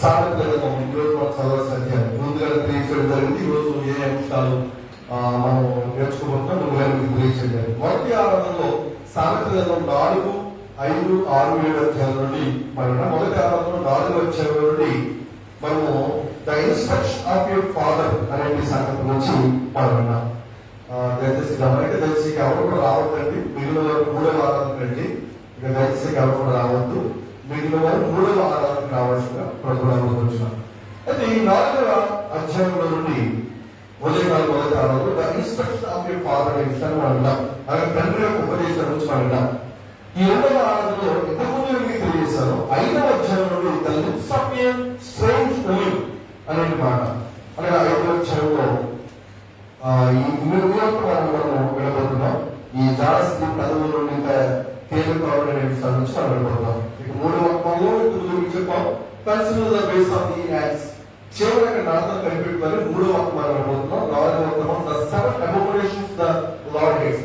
సామెతల ఈరోజు మనం చదవాల్సిన అధ్యాయం ముందుగా తెలియచేయడం జరిగింది. ఈరోజు ఏ అంశాలు మనం నేర్చుకోబోతున్నాం ముందుగా తెలియచేయడం జరిగింది. మొదటి ఆరాధనలో సామెతల 4, 5, 6, 7 అధ్యాయాల నుండి మనం మొదటి ఆరాధనలో 4వ అధ్యాయం నుండి మనము the instruction of your father అనే సంగతి నుంచి మనం దయచేసి గమనిక దయచేసి ఎవరు కూడా రావద్దండి. మిగిలిన వారు 3వ ఆరాధనకు రండి. ఇక దయచేసి ఎవరు కూడా రావద్దు. మిగిలిన వారు 3వ ఆరాధనకు రావాల్సిన ప్రభుత్వం వచ్చిన అయితే ఈ 4వ అధ్యాయంలో నుండి ఉదయకాల మొదటి ఆరాధనలో the instruction of your father అనే విషయాన్ని మనం ఆయన తండ్రి యొక్క ఉపదేశం నుంచి మనం ఈ 2వ ఆరాధనలో ఇంతకుముందు మీకు తెలియజేశాను. 5వ అధ్యాయం నుండి the lips of A strange women అనే మాట అనగా 5వ అధ్యాయంలో ఈ మనం వినబోతున్నాం. ఈ జాస్తి పదవుల నుండి తేలిక కావాలనే విషయాల నుంచి మనం వినబోతున్నాం. ఇక 3వ వాక్యంలో మీకు చెప్పాం consider the base of the acts చివరికి నాతో కనిపెట్టుకొని 3వ వాక్యం మనం వినబోతున్నాం. 4వ వాక్యం ద 7 అబోమినేషన్స్ ద లార్డ్ హేట్స్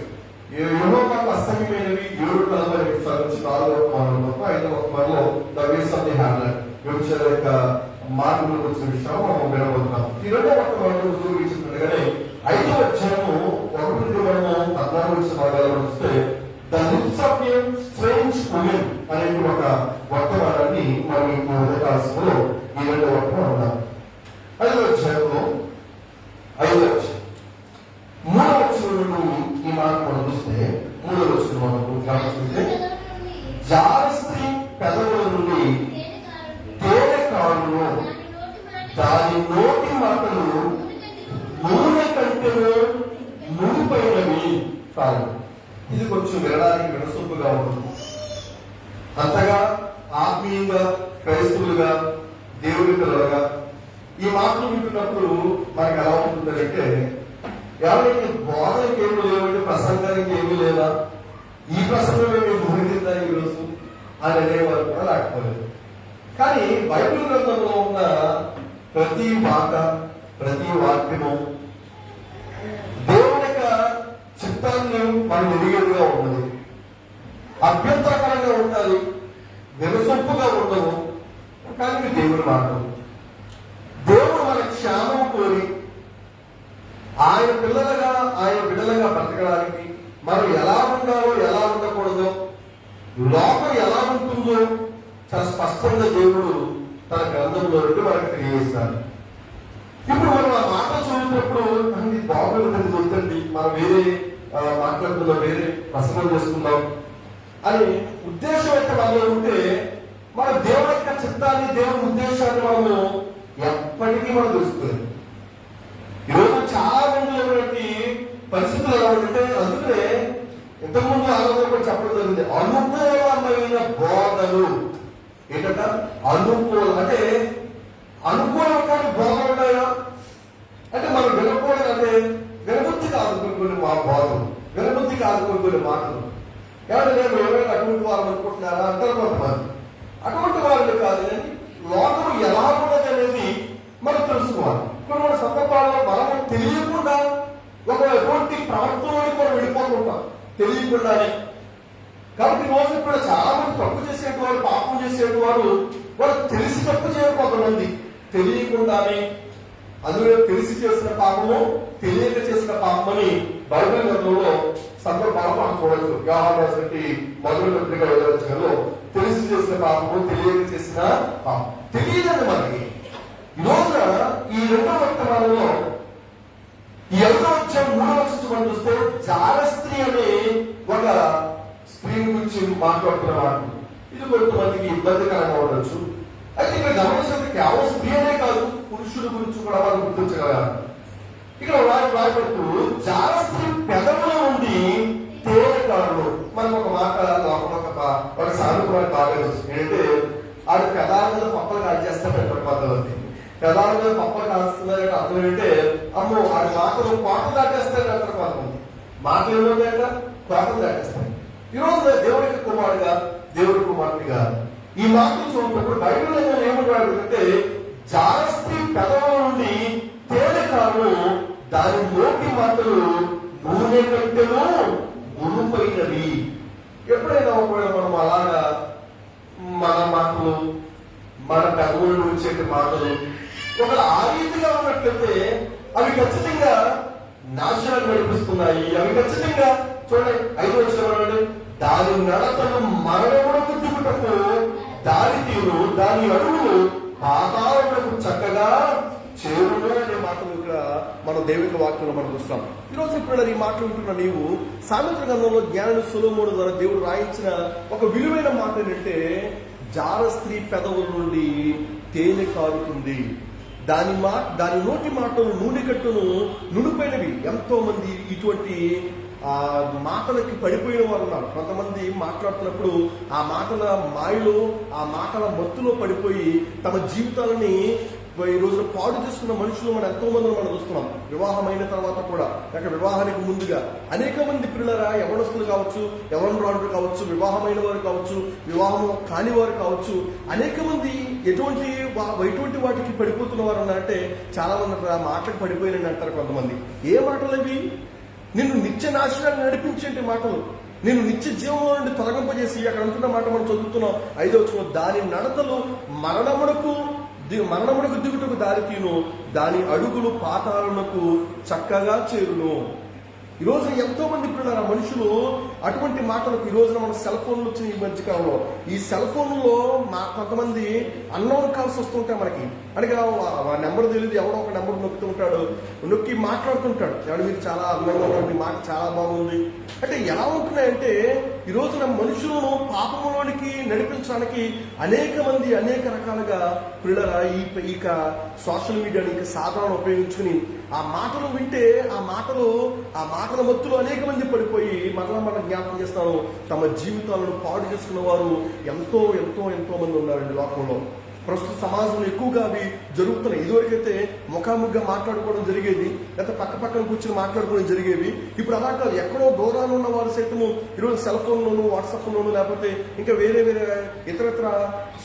యెహోవాకు అసహ్యమైనవి 7 కలవరి విషయాల నుంచి 4వ వాక్యం వినబోతున్నాం. 5వ వాక్యంలో the base of the hand వ్యభిచార యొక్క మార్గంలో వచ్చిన విషయం మనం వినబోతున్నాం. ఈ 2వ వాక్యం చూపించినట్టుగానే 5వ అధ్యాయము 1 నుండి మనము 14 వచ్చిన భాగాలను చూస్తే the lips of A strange women అనే ఒక వర్తమానాన్ని మనం ఈ ఉదయకాలంలో ఈ 2వ వాక్యం ఉన్నాం. 5వ అధ్యాయంలో 5వ అధ్యాయం 3వ వచనం నుండి ఈ మాట మనం చూస్తే 3వ వచనం మనకు గమనిస్తే జారస్త్రీ పెదవుల నుండి తేనె కారును దాని నోటి మాటలు నూనె కంటెను నూనెపైనవి కాదు. ఇది కొంచెం వినడానికి వినసొంపుగా ఉంటుంది. అంతగా ఆత్మీయంగా క్రైస్తవులుగా దేవుడి పిల్లలుగా ఈ మాటలు వింటున్నప్పుడు మనకు ఎలా ఉంటుందంటే ఎవరికి బోధనకి ఏమి లేవంటే ప్రసంగానికి ఏమీ లేదా, ఈ ప్రసంగమే మేము ముగిదిందా ఈరోజు అని అనేవారు కూడా లేకపోలేదు. కానీ బైబిల్ గ్రంథంలో ఉన్న ప్రతి మాట ప్రతి వాక్యము దేవుని యొక్క చిత్తాన్ని మనం ఎదిగేదిగా ఉన్నది. అభ్యంతరకరంగా ఉండాలి, వినసొంపుగా ఉండవు. కానీ దేవుని మాట దేవుడు మన క్షేమం కోరి ఆయన పిల్లలుగా ఆయన బిడ్డలుగా బ్రతకడానికి మనం ఎలా ఉండాలో ఎలా ఉండకూడదో లోకం ఎలా ఉంటుందో చాలా స్పష్టంగా దేవుడు తన గ్రంథంలో నుండి మనకు తెలియజేస్తాడు. ఇప్పుడు మనం ఆ మాట చదివినప్పుడు అది బాగుంటుంది వద్దండి, మనం వేరే మాట్లాడుతున్నాం, వేరే ప్రసంగం చేసుకుందాం అని ఉద్దేశం అయితే మనలో ఉంటే మన దేవుడి యొక్క చిత్తాన్ని దేవుడి ఉద్దేశాన్ని మనము ఎప్పటికీ మనం తెలుసుకోలేదు. ఈరోజు చాలా మంది ఉన్నటువంటి పరిస్థితులు ఎలా ఉంటే అందుకే ఇంతకుముందు ఆలోచన కూడా చెప్పడం జరిగింది. అనుకూలమైన బోధలు ఏంటంట అనుకూలం అంటే అనుకూలం కానీ బోధలు ఉన్నాయా అంటే మనం వినకూడదు. అంటే వినబుద్ధికి ఆదుకుని మా బోధలు, వినబుద్ధికి ఆదుకుని మాటలు ఎవరు నేను ఎవరైనా అటువంటి వారు అనుకుంటున్నారా అంటారు కొంతమంది. అటువంటి వాళ్ళు కాదు కానీ లోకం ఎలా ఉన్నది అనేది మనం తెలుసుకోవాలి. ఇప్పుడు మన సందర్భాల్లో మనం తెలియకుండా ఒక ఎటువంటి ప్రవర్తనలోని కూడా వెళ్ళిపోతుంటాం తెలియకుండానే. కాబట్టి రోజు కూడా చాలా మంది తప్పు చేసేవారు, పాపం చేసేవారు వాళ్ళు తెలిసి తప్పు చేయరు, కొంతమంది తెలియకుండానే. అందులో తెలిసి చేసిన పాపము తెలియక చేసిన పాపమని బైబిల్ గ్రంథంలో సందర్భాలు మనం చూడవచ్చు. వ్యవహారానికి మొదటి పత్రిక 5వ అధ్యాయంలో తెలిసి చేసిన పాపము తెలియక చేసిన పాపం తెలియదండి మనకి. ఈ రోజున ఈ 2వ వర్తమానంలో ఈ 5వ అధ్యాయం 3వ వచనం మనం చూస్తే జారస్త్రీ అనే ఒక స్త్రీ గురించి మాట్లాడుతున్న మాట. ఇది కొంతమందికి ఇబ్బందికరంగా ఉండొచ్చు. అయితే ఇక్కడ గమనించినది కేవలం స్త్రీ అనే కాదు, పురుషుల గురించి కూడా మనం గుర్తించగలగాలి. ఇక్కడ రాయబడుతూ జారస్త్రీ పెదవుల నుండి తేనె కారును. మనం ఒక మాట ఒక సానుకూల బాగా వస్తుంది ఏంటంటే ఆడు పెదాల మీద పప్పలు కాల్చేస్తాడు కొంతమంది. పెదాల మీద పప్పలు కాల్స్తున్నారంటే అర్థం ఏంటంటే అమ్మో ఆడి మాటలు కోటలు దాటేస్తాడు అంటారు కొంతమంది. మాటలు ఏమవుతాయంట కోటలు దాటేస్తాయి. ఈరోజు దేవుడికి కుమారుడుగా దేవుడి కుమారుడిగా ఈ మాటలు చూసినప్పుడు బైబిల్ ఏమంటాడంటే జారస్త్రీ పెదవుల నుండి తేనె కారును దాని నోటి మాటలు నూనె కంటేనూ నూనెపైనవి. ఎప్పుడైనా ఒకవేళ మనం అలాగా మన మాటలు మన పెదవులు వచ్చే మాటలు ఒకవేళ ఆ రీతిగా ఉన్నట్లయితే అవి ఖచ్చితంగా నాశనాన్ని నడిపిస్తున్నాయి. అవి ఖచ్చితంగా చూడండి 5వ వచనంలో దాని నడతను మరణమునకు దిగుటకు దారి తీరు, దాని అడుగులు పాతాళమునకు చక్కగా చేరును అనే మాటలు ఇక్కడ మన దేవుని వాక్యంలో మనం చూస్తాం. ఈరోజు ఇప్పుడు ఈ మాటలు వింటున్న నీవు సామెతల గ్రంథంలో జ్ఞాని సొలొమోను ద్వారా దేవుడు రాయించిన ఒక విలువైన మాట ఏంటంటే, జార స్త్రీ పెదవుల నుండి తేనె కారుతుంది, దాని నోటి మాటలు నూనె కట్టును నునుపైనవి. ఎంతో మంది ఇటువంటి మాటలకి పడిపోయిన వారు ఉన్నారు. కొంతమంది మాట్లాడుతున్నప్పుడు ఆ మాటల మాయలో, ఆ మాటల మత్తులో పడిపోయి తమ జీవితాలని ఈ రోజున పాడు చేసుకున్న మనుషులు మనం ఎంతో మందిని మనం చూస్తున్నాం. వివాహమైన తర్వాత కూడా, లేక వివాహానికి ముందుగా అనేక మంది పిల్లరా, యవనస్తులు కావచ్చు, యవనరాళ్ళు కావచ్చు, వివాహమైన వారు కావచ్చు, వివాహం కాని వారు కావచ్చు, అనేక మంది ఎటువంటి వాటికి పడిపోతున్న వారు ఉన్నారంటే చాలా మంది ఆ మాటలకు పడిపోయినని అంటారు కొంతమంది. ఏ మాటలు అవి? నిన్ను నిత్య నాశనాన్ని నడిపించే మాటలు, నేను నిత్య జీవంలో నుండి తొలగింపజేసి, అక్కడ అంటున్న మాట మనం చదువుతున్నాం 5వ వచనం, దాని నడతలు మరణమునకు దిగుటకు దారి తీను, దాని అడుగులు పాతాళమునకు చక్కగా చేరును. ఈ రోజున ఎంతో మంది పిల్లల మనుషులు అటువంటి మాటలకు, ఈ రోజున మన సెల్ ఫోన్లు వచ్చిన ఈ మధ్యకాలంలో, ఈ సెల్ ఫోన్లో కొంతమంది అన్నోన్ కాల్స్ వస్తుంటాయి మనకి. అనగా ఆ నెంబర్ తెలియదు, ఎవడో ఒక నెంబర్ నొక్కుతూ ఉంటాడు, నొక్కి మాట్లాడుతుంటాడు, ఎవడు మీరు చాలా అందంగా ఉన్నారు, మీ మాట చాలా బాగుంది అంటే. ఎలా ఉంటున్నాయంటే ఈ రోజున మనుషులను పాపంలోనికి నడిపించడానికి అనేక మంది అనేక రకాలుగా పిల్లల ఇక సోషల్ మీడియాని ఇక సాధనాలను ఉపయోగించుకుని ఆ మాటలు వింటే ఆ మాటల మత్తులో అనేక మంది పడిపోయి మనం జ్ఞాపకం చేస్తాను, తమ జీవితాలను పాడు చేసుకున్న వారు ఎంతో ఎంతో ఎంతో మంది ఉన్నారండి లోకంలో. ప్రస్తుత సమాజంలో ఎక్కువగా అవి జరుగుతున్నాయి. ఇదివరకైతే ముఖాముఖిగా మాట్లాడుకోవడం జరిగేది, లేకపోతే పక్కన కూర్చొని మాట్లాడుకోవడం జరిగేవి. ఇప్పుడు అలా కాదు, ఎక్కడో దూరాన్ని ఉన్న వారు సైతము ఈరోజు సెల్ ఫోన్లోను, వాట్సాప్లోను, లేకపోతే ఇంకా వేరే ఇతరత్ర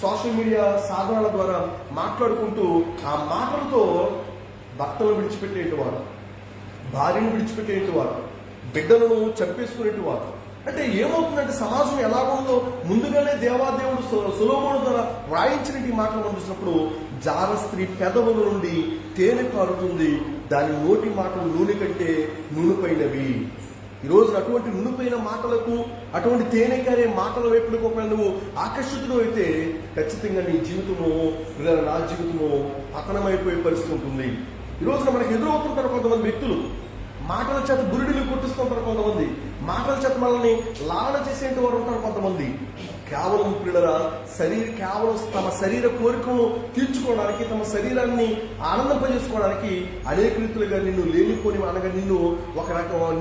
సోషల్ మీడియా సాధనాల ద్వారా మాట్లాడుకుంటూ ఆ మాటలతో భర్తలను విడిచిపెట్టేటివారు, భార్యను విడిచిపెట్టేటివారు, బిడ్డలను చంపేసుకునేటివారు. అంటే ఏమవుతుందంటే సమాజం ఎలాగుందో ముందుగానే దేవాదేవుడు సొలొమోను ద్వారా వ్రాయించిన ఈ మాటలు మనం చూసినప్పుడు, జార స్త్రీ పెదవుల నుండి తేనె కారుతుంది, దాని నోటి మాటలు నూనె కంటే నూనెపైనవి. ఈ రోజున అటువంటి నునుపైన మాటలకు, అటువంటి తేనె కారే మాటల వైపులకు ఒకవేళ నువ్వు ఆకర్షితుడు అయితే ఖచ్చితంగా నీ జీవితము, నా జీవితము పతనమైపోయే పరిస్థితి ఉంటుంది. ఈ రోజున మనకు ఎదురవుతుంటారు కొంతమంది వ్యక్తులు, మాటల చేత బురుడిని కొట్టిస్తుంటారు కొంతమంది, మాటల చేత మనల్ని లాలన చేసేంటి వారు ఉంటారు కొంతమంది. కేవలం పిల్లల కేవలం తమ శరీర కోరికలను తీర్చుకోవడానికి, తమ శరీరాన్ని ఆనందింపజేసుకోవడానికి అనేక రీతులుగా నిన్ను లేనిపోని అనగా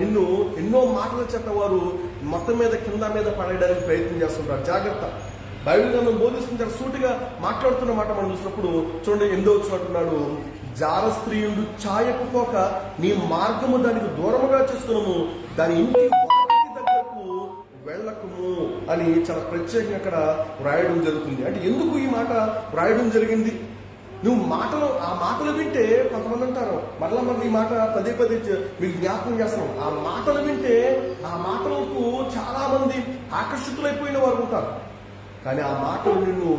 నిన్ను ఎన్నో మాటల చేత వారు మొత్తం మీద కింద మీద పడేయడానికి ప్రయత్నం చేస్తుంటారు. జాగ్రత్త. బైబిల్ గ్రంథం బోధిస్తుంటారు, సూటిగా మాట్లాడుతున్న మాట మనం చూసినప్పుడు చూడండి 8వ వచనం అంటున్నాడు, జార స్త్రీయుడు ఛాయకు పోక నీ మార్గము దానికి దూరముగా చేసుకున్నాము, దాని ఇంటి దగ్గరకు వెళ్ళకము అని చాలా ప్రత్యేకంగా అక్కడ వ్రాయడం జరుగుతుంది. అంటే ఎందుకు ఈ మాట వ్రాయడం జరిగింది? నువ్వు ఆ మాటలు వింటే కొంతమంది అంటారు, మరలా ఈ మాట పదే మీకు జ్ఞాపకం చేస్తాం, ఆ మాటలు వింటే ఆ మాటలకు చాలా మంది ఆకర్షితులైపోయిన వారు ఉంటారు, కానీ ఆ మాటలు నిన్ను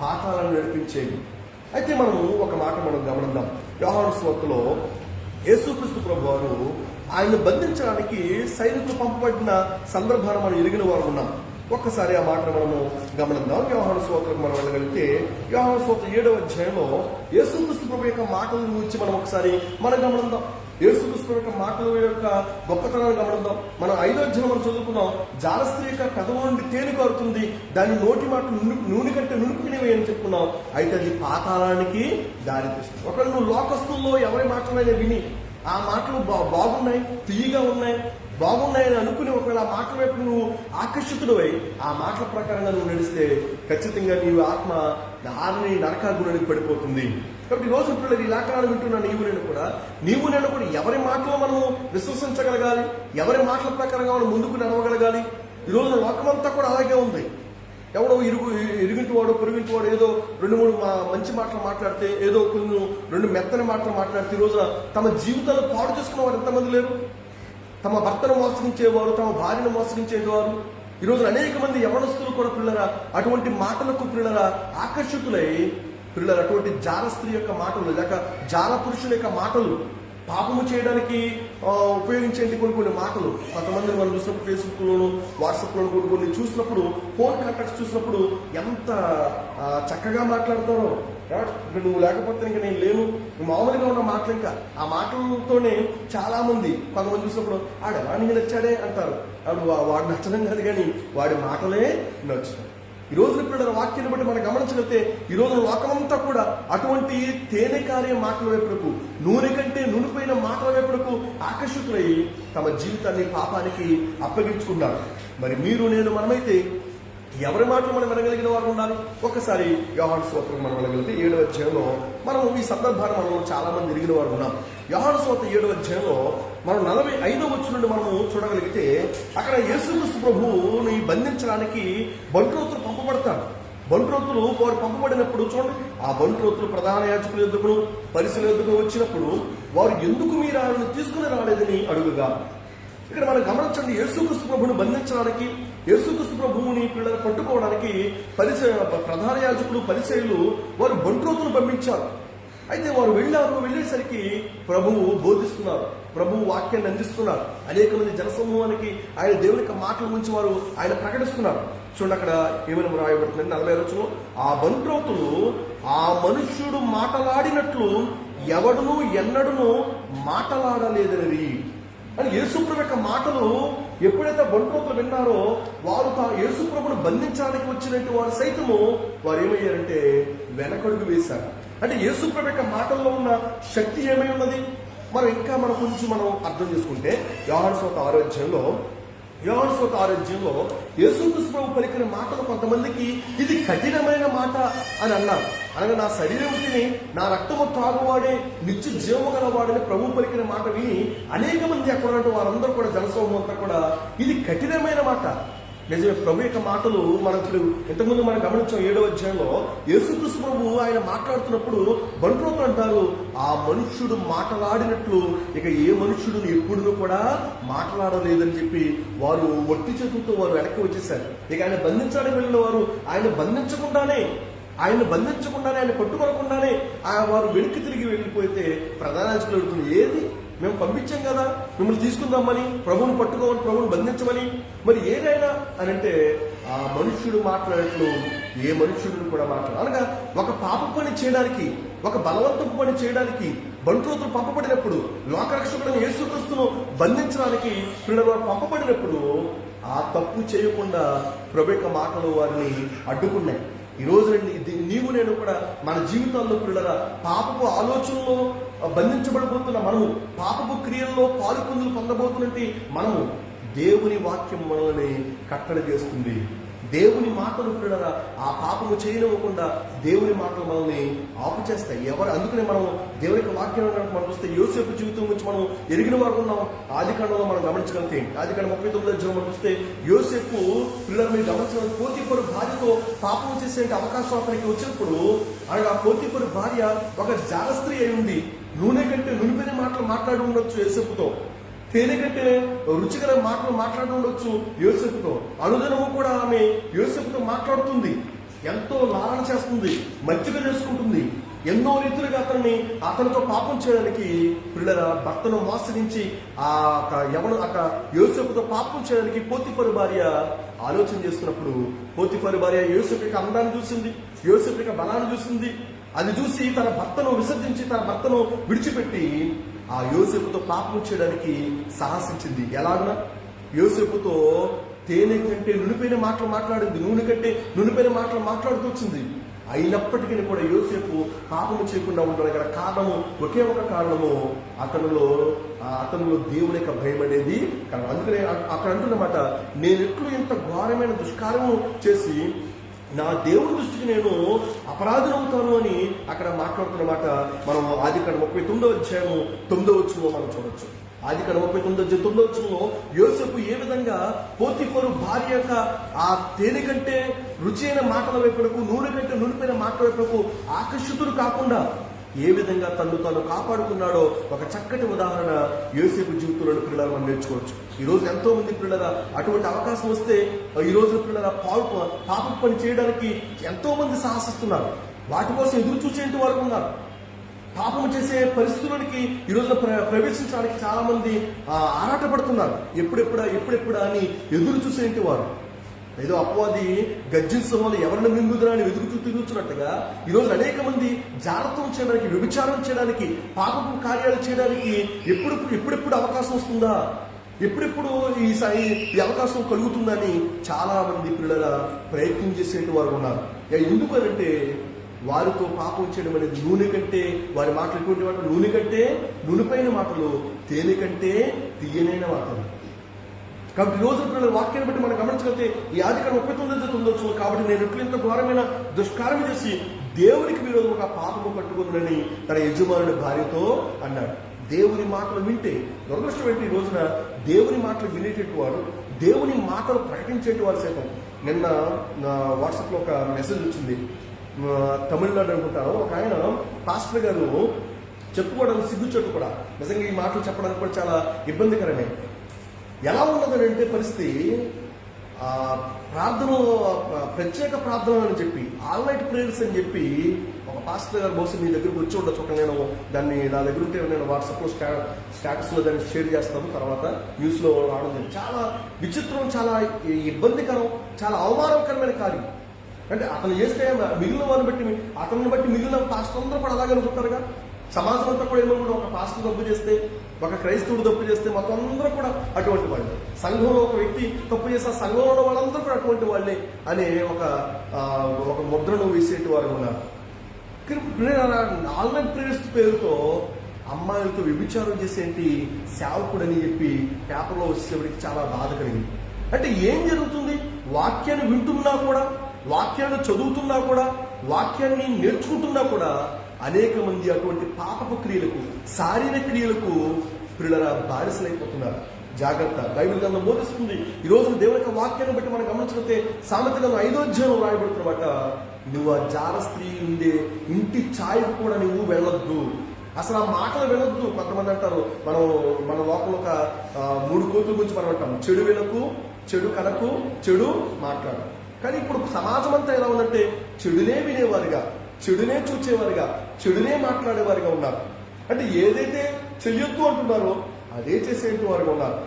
పాతాలను నడిపించేవి. అయితే మనము ఒక మాట గమనిద్దాం. యోహాను సువార్తలో యేసుక్రీస్తు ప్రభు వారు ఆయన బంధించడానికి సైనికులు పంపబడిన సందర్భాన్ని మనం ఎరిగిన వారు ఉన్నాం. ఒక్కసారి ఆ మాటను మనము గమనిద్దాం. యోహాను సువార్తకు మనం వెళ్ళగలిగితే యోహాను సువార్త 7వ అధ్యాయంలో యేసుక్రీస్తు ప్రభు యొక్క మాటల గురించి మనం ఒకసారి గమనిద్దాం. యేసుక్రీస్తు యొక్క మాటల యొక్క గొప్పతనాన్ని గమనిద్దాం. మనం 5వ అధ్యాయం మనం చదువుకున్నాం, జార స్త్రీ యొక్క పెదవుల నుండి తేనె కారుతుంది, దాని నోటి మాటలు నూనె కంటే నునుపుకునేవి అని చెప్పుకున్నాం. అయితే అది పాతాళానికి దారి తీస్తుంది. ఒకవేళ నువ్వు లోకస్తుల్లో ఎవరి మాటలైనా విని ఆ మాటలు బాగున్నాయి, తీయగా ఉన్నాయి, బాగున్నాయని అనుకుని ఒకవేళ ఆ మాటల వైపు నువ్వు ఆకర్షితుడవై ఆ మాటల ప్రకారంగా నువ్వు నడిస్తే ఖచ్చితంగా నీవు ఆత్మ నరకాగుణానికి పడిపోతుంది. కాబట్టి ఈ రోజు పిల్లలు ఈ లేఖనాలు వింటున్న నీవు నేను కూడా ఎవరి మాటలో మనము విశ్వసించగలగాలి, ఎవరి మాటల ప్రకారంగా మనం ముందుకు నడవగలగాలి. ఈ రోజున లోకమంతా కూడా అలాగే ఉంది. ఎవడో ఇరుగింటి వాడు పొరుగింటి వాడు ఏదో 2-3 మంచి మాటలు మాట్లాడితే, ఏదో కొన్ని 2 మెత్తని మాటలు మాట్లాడితే ఈ రోజున తమ జీవితాలు పాడు చేసుకున్న వారు ఎంతమంది లేరు? తమ భర్తను మోసగించేవారు, తమ భార్యను మోసగించేవారు, ఈరోజు అనేక మంది యవనస్తులు కూడా పిల్లరా అటువంటి మాటలకు పిల్లరా ఆకర్షితులై పిల్లలు అటువంటి జార స్త్రీ యొక్క మాటలు లేక జార పురుషుల యొక్క మాటలు పాపము చేయడానికి ఉపయోగించేది కొన్ని మాటలు కొంతమంది మనం చూసినప్పుడు ఫేస్బుక్లోను వాట్సాప్లోను కొన్ని చూసినప్పుడు ఫోన్ కాంటాక్ట్స్ చూసినప్పుడు ఎంత చక్కగా మాట్లాడతారో. నువ్వు లేకపోతే ఇంకా నేను లేను, మామూలుగా ఉన్న మాటలు, ఇంకా ఆ మాటలతోనే చాలా మంది కొంతమంది చూసినప్పుడు ఆడెలా నీకు నచ్చాడే అంటారు. వాడు నచ్చడం కాదు కానీ వాడి మాటలే నచ్చుతాయి. ఈ రోజున పిల్లల వాక్యాన్ని బట్టి మనం గమనించగలిగితే ఈ రోజు లోకమంతా కూడా అటువంటి తేనెకారే మాటల వైపులకు, నూనె కంటే నూనెపోయిన మాటల వైపులకు ఆకర్షితులై తమ జీవితాన్ని పాపానికి అప్పగించుకున్నారు. మరి మీరు నేను మనమైతే ఎవరి మాటలు మనం వినగలిగిన వారు ఉండాలి. ఒక్కసారి యోహాను సువార్త మనం వినగలిగితే 7వ అధ్యాయంలో మనం ఈ సందర్భాన్ని మనం చాలా మంది ఎరిగిన వారు ఉన్నాం. యోహాను సువార్త 7వ అధ్యాయంలో మనం 45వ వచనం నుండి మనము చూడగలిగితే అక్కడ యేసుక్రీస్తు ప్రభువుని బంధించడానికి బంట్రోతులు పంపబడతారు. బంట్రోతులు వారు పంపబడినప్పుడు చూడండి, ఆ బంట్రోతులు ప్రధాన యాజకుల యొద్దకును పరిసల యొద్దకు వచ్చినప్పుడు వారు ఎందుకు మీరు ఆయనను తీసుకుని రాలేదని అడుగుగా, ఇక్కడ మనం గమనించండి, యేసుక్రీస్తు ప్రభువుని బంధించడానికి, యేసుక్రీస్తు ప్రభువుని పిల్లలు పట్టుకోవడానికి ప్రధాన యాజకులు పరిసయ్యులు వారు బంట్రోతులు పంపించారు. అయితే వారు వెళ్ళేసరికి ప్రభువు బోధిస్తున్నారు, ప్రభువు వాక్యాన్ని అందిస్తున్నారు. అనేక మంది జనసమూహానికి ఆయన దేవుని యొక్క మాటల గురించి వారు ఆయన ప్రకటిస్తున్నారు. చూడండి అక్కడ ఏమైనా రాయబడుతుంది 40వ వచనంలో, ఆ బంట్రోతులు ఆ మనుష్యుడు మాటలాడినట్లు ఎవడును ఎన్నడును మాటలాడలేదని అని యేసుప్రభు యొక్క మాటలు ఎప్పుడైతే బంట్రోతులు విన్నారో వారు యేసుప్రభును బంధించడానికి వచ్చినట్టు వారు సైతము వారు ఏమయ్యారంటే వెనకడుగు వేశారు. అంటే యేసుప్రభు యొక్క మాటల్లో ఉన్న శక్తి ఏమై ఉన్నది ఇంకా కొంచెం అర్థం చేసుకుంటే యోహాను సువార్త 6వ అధ్యాయంలో యేసుక్రీస్తు ప్రభు పలికిన మాటలు కొంతమందికి ఇది కఠినమైన మాట అని అన్నారు. అనగా నా శరీరం తిని నా రక్తము తాగువాడే నిత్య జీవము గలవాడని ప్రభు పలికిన మాట విని అనేక మంది అక్కడ ఉన్నట్టు వారందరూ కూడా జనసమూహం అంతా కూడా ఇది కఠినమైన మాట. నిజమే, ప్రభు యొక్క మాటలు మనం ఇప్పుడు ఇంతకుముందు మనం గమనించాం 7వ అధ్యాయంలో యేసుక్రీస్తు ప్రభు ఆయన మాట్లాడుతున్నప్పుడు బంట్రోతులు అంటారు ఆ మనుష్యుడు మాటలాడినట్లు ఇక ఏ మనుష్యుడు ఎప్పుడూ కూడా మాట్లాడలేదని చెప్పి వారు ఒట్టి చేతులతో వారు వెనక్కి వచ్చేసారు. ఇక ఆయన బంధించడానికి వెళ్ళిన వారు ఆయన బంధించకుండానే ఆయన పట్టుకోకుండానే వారు వెనక్కి తిరిగి వెళ్ళిపోతే ప్రధాన యాజకులు అడుగుతుంది, ఏది మేము పంపించాం కదా మిమ్మల్ని తీసుకుందామని, ప్రభువుని పట్టుకోమని, ప్రభువుని బంధించమని, మరి ఏదైనా అని అంటే ఆ మనుష్యుడు మాట్లాడినట్లు ఏ మనుష్యుడిని కూడా అనగా ఒక పాప పని చేయడానికి, ఒక బలవంతపు పని చేయడానికి బంట్రోతులు పంపబడినప్పుడు, లోకరక్షకుడైన యేసుక్రీస్తును బంధించడానికి పిల్లలు పంపబడినప్పుడు ఆ తప్పు చేయకుండా ప్రభు యొక్క మాటలు వారిని అడ్డుకున్నాయి. ఈ రోజు నీవు నేను కూడా మన జీవితాల్లో పిల్లల పాపపు ఆలోచనలో బంధించబడిపోతున్న మనము, పాపపు క్రియల్లో పాలుపొందులు పొందబోతున్నట్టు మనము, దేవుని వాక్యం మనల్ని కట్టడి చేస్తుంది. దేవుని మాటలు పిల్లల ఆ పాపము చేయనివ్వకుండా దేవుని మాటలు మనల్ని ఆపు చేస్తాయి. అందుకనే మనం దేవుని యొక్క వాక్యం మనం చూస్తే యోసేపు జీవితం గురించి మనం ఎరిగిన వారు ఉన్నాం. ఆదికాండంలో మనం గమనించగలిగితే ఆదికాండం 39వ అధ్యాయం మనం చూస్తే యోసేపు పిల్లల మీద గమనించగలిగితే పోతీఫరు భార్యతో పాపం చేసే అవకాశం అతనికి వచ్చినప్పుడు ఆ పోతీఫరు భార్య ఒక జారస్త్రీ అయి ఉంది. నూనె కంటే నునిపోయిన మాటలు మాట్లాడి ఉండొచ్చు యోసేపుతో, తేనె కంటే రుచికర మాటలు మాట్లాడి ఉండొచ్చు యోసేపుతో. అనుదినము కూడా ఆమె యోసేపుతో మాట్లాడుతుంది, ఎంతో లాలన చేస్తుంది, మచ్చిక చేసుకుంటుంది. ఎన్నో రీతులుగా అతనితో పాపం చేయడానికి పిల్లల భర్తను మోసగించి యోసేపుతో పాపం చేయడానికి పోతీఫరు భార్య ఆలోచన చేస్తున్నప్పుడు పోతీఫరు భార్య యోసేపు యొక్క అందాన్ని చూసింది, యోసేపు యొక్క బలాన్ని చూసింది. అది చూసి తన భర్తను విసర్జించి తన భర్తను విడిచిపెట్టి ఆ యోసేపుతో పాపం చేయడానికి సాహసించింది. ఎలాగునా యోసేపుతో తేనె కంటే నునిపోయిన మాటలు మాట్లాడింది, నూనె కంటే నునిపోయిన మాటలు మాట్లాడుతూ వచ్చింది. అయినప్పటికీ కూడా యోసేపు పాపము చేయకుండా ఉండడానికి గల కారణము ఒకే ఒక కారణము అతనిలో దేవుని యొక్క భయం అనేది కారణం. అందుకనే అక్కడ అంటున్నమాట, నేను ఎట్లు ఇంత ఘోరమైన దుష్కార్యము చేసి నా దేవుని దృష్టికి నేను అపరాధులవుతాను అని అక్కడ మాట్లాడుతున్నమాట మనం ఆదికాండం 39వ అధ్యాయము 9వ వచనంలో మనం చూడొచ్చు. ఆదికాండం 39వ అధ్యాయం 9వ వచనంలో యోసేపు ఏ విధంగా పోతీఫరు భార్య యొక్క ఆ తేనె కంటే రుచి అయిన మాటల వైపులకు, నూనె కంటే నూనెపైన మాటల వైపులకు ఆకర్షితుడు కాకుండా ఏ విధంగా తను తాను కాపాడుకున్నాడో ఒక చక్కటి ఉదాహరణ యోసేపు జీవితంలో పిల్లలు మనం నేర్చుకోవచ్చు. ఈ రోజు ఎంతో మంది పిల్లల అటువంటి అవకాశం వస్తే ఈ రోజు పిల్లల పాప పని చేయడానికి ఎంతో మంది సాహసిస్తున్నారు. వాటి కోసం ఎదురు చూసేంటి వారు ఉన్నారు. పాపం చేసే పరిస్థితులకి ఈ రోజున ప్రవేశించడానికి చాలా మంది ఆరాటపడుతున్నారు. ఎప్పుడెప్పుడా అని ఎదురు చూసేంటి వారు. ఏదో అపవాది గర్జించడం వల్ల ఎవరిని మింగుదురా అని ఎదురు తిరుగుతున్నట్టుగా ఈ రోజు అనేక మంది జాగ్రత్తం చేయడానికి, వ్యభిచారం చేయడానికి, పాపపు కార్యాలు చేయడానికి ఎప్పుడెప్పుడు అవకాశం వస్తుందా, ఎప్పుడెప్పుడు ఈ అవకాశం కలుగుతుందని చాలా మంది పిల్లల ప్రయత్నం చేసేటి వారు ఉన్నారు. ఎందుకనంటే వారితో పాపం చేయడం అనేది నూనె కంటే, వారి మాటలు ఎటువంటి మాటలు, నూనె కంటే నూనెపైన మాటలు, తేనె కంటే తీయనైన మాటలు. కాబట్టి ఈ రోజు పిల్లల వాక్యాన్ని బట్టి మనం గమనించగలిగితే ఈ ఆదికాండం 39 కాబట్టి నేను ఎట్లు ఇంత ఘోరమైన దుష్కారం చేసి దేవునికి విరోధంగా పాపము కట్టుకుందని తన యజమానుడి భార్యతో అన్నాడు. దేవుని మాటలు వింటే దురదృష్టం ఏంటి, ఈ రోజున దేవుని మాటలు వినేటట్టు వాడు, దేవుని మాటలు ప్రకటించేటి వారు సైతం. నిన్న నా వాట్సాప్లో ఒక మెసేజ్ వచ్చింది, తమిళనాడు అనుకుంటాను. ఒక ఆయన పాస్టర్ గారు చెప్పుకోవడానికి సిగ్గుచెట్టు కూడా, నిజంగా ఈ మాటలు చెప్పడానికి కూడా చాలా ఇబ్బందికరమే. ఎలా ఉన్నదని అంటే పరిస్థితి, ప్రార్థన ప్రత్యేక ప్రార్థన అని చెప్పి, ఆల్ నైట్ ప్రేయర్స్ అని చెప్పి ఒక పాస్టర్ గారు బహుశా మీ దగ్గరకు వచ్చి ఉండొచ్చు. ఒక నేను దాన్ని నా దగ్గర ఉంటే నేను వాట్సాప్లో స్టాటస్లో దాన్ని షేర్ చేస్తాను, తర్వాత న్యూస్లో రావడం చాలా విచిత్రం, చాలా ఇబ్బందికరం, చాలా అవమానకరమైన కార్యం. అంటే అతను చేస్తే మిగిలిన వారిని బట్టి, అతన్ని బట్టి మిగిలిన పాస్టర్ అందరూ కూడా అలాగే అనుకుంటారుగా. సమాజం అంతా కూడా ఏమనుకుంటారు, ఒక పాస్టర్ తప్పు చేస్తే, ఒక క్రైస్తవుడు తప్పు చేస్తే మొత్తం అందరూ కూడా అటువంటి వాళ్ళే. సంఘంలో ఒక వ్యక్తి తప్పు చేస్తే సంఘంలో ఉన్న వాళ్ళందరూ కూడా అటువంటి వాళ్ళే అనే ఒక ముద్రను వేసేటి వారు ఉన్నారు. ఆన్లైన్ ప్రేయర్స్ పేరుతో అమ్మాయిలతో వ్యభిచారం చేసేంటి సేవకుడు అని చెప్పి పేపర్లో వచ్చేవాడికి చాలా బాధ కలిగింది. అంటే ఏం జరుగుతుంది, వాక్యాన్ని వింటున్నా కూడా, వాక్యాన్ని చదువుతున్నా కూడా, వాక్యాన్ని నేర్చుకుంటున్నా కూడా అనేక మంది అటువంటి పాపపు క్రియలకు, శారీరక క్రియలకు పిల్లల బానిసలైపోతున్నారు. జాగ్రత్త. బైబిల్ గ్రంథం బోధిస్తుంది. ఈ రోజు దేవుని యొక్క వాక్యాన్ని బట్టి మనం గమనించకపోతే సామెతల 5వ అధ్యాయం రాయబడుతున్నమాట, నువ్వు ఆ జార స్త్రీ ఉండే ఇంటి ఛాయకు కూడా నువ్వు వెళ్ళొద్దు. అసలు ఆ మాటలు వినొద్దు. కొంతమంది అంటారు, మన లోపల ఒక 3 కోతుల గురించి మనం అంటాం, చెడు వినకు, చెడు కనకు, చెడు మాట్లాడు. కానీ ఇప్పుడు సమాజం అంతా ఎలా ఉందంటే చెడునే వినేవారుగా, చెడునే చూచేవారుగా, చెడునే మాట్లాడేవారుగా ఉన్నారు. అంటే ఏదైతే చెయ్యొద్దు అంటున్నారో అదే చేసేంటి వారుగా ఉన్నారు.